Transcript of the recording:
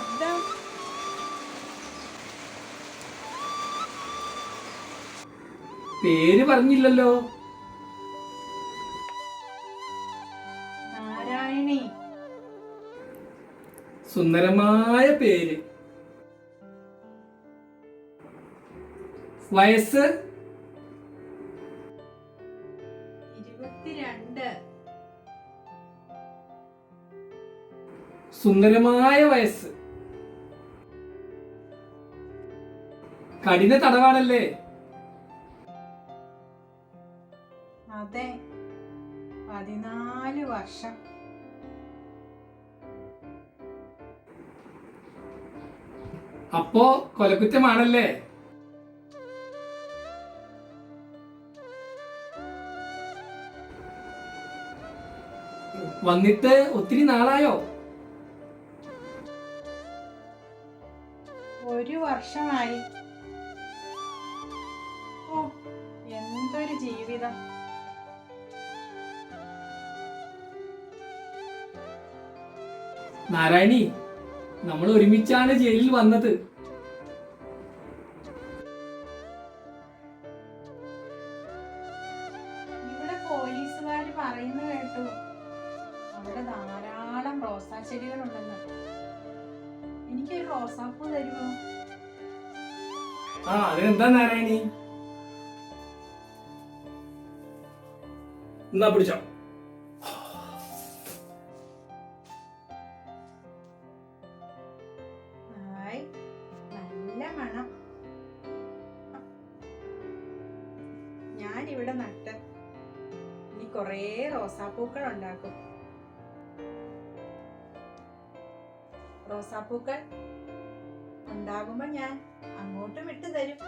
ശബ്ദം? പേര് പറഞ്ഞില്ലല്ലോ. നാരായണി. സുന്ദരമായ പേര്. വയസ്സ് 22. സുന്ദരമായ വയസ്സ്. കഠിന തടവാണല്ലേ? അതെ, 14 വർഷം. അപ്പോ കൊലക്കുറ്റമാണല്ലേ? വന്നിട്ട് ഒത്തിരി നാളായോ? 1 വർഷമായി. ഓ, എന്തൊരു ജീവിതം. നാരായണി, നമ്മൾ ഒരുമിച്ചാണ് ജയിലിൽ വന്നത്. ഇവിടെ പോലീസുകാര് പറയുന്നു കേട്ടു, അവിടെ ധാരാളം റോസാ ചെടികളുണ്ടെന്ന്. എനിക്കൊരു റോസാപ്പൂ തരുമോ? അതിനെന്താ നാരായണി? എന്നാ പിടിച്ചോ. ഹായ്, നല്ല മണം. ഞാനിവിടെ നട്ട് ഇനി കുറേ റോസാപ്പൂക്കൾ ഉണ്ടാക്കും. റോസാപ്പൂക്കൾ ഉണ്ടാകുമ്പോൾ ഞാൻ അങ്ങോട്ടും ഇട്ട് തരും.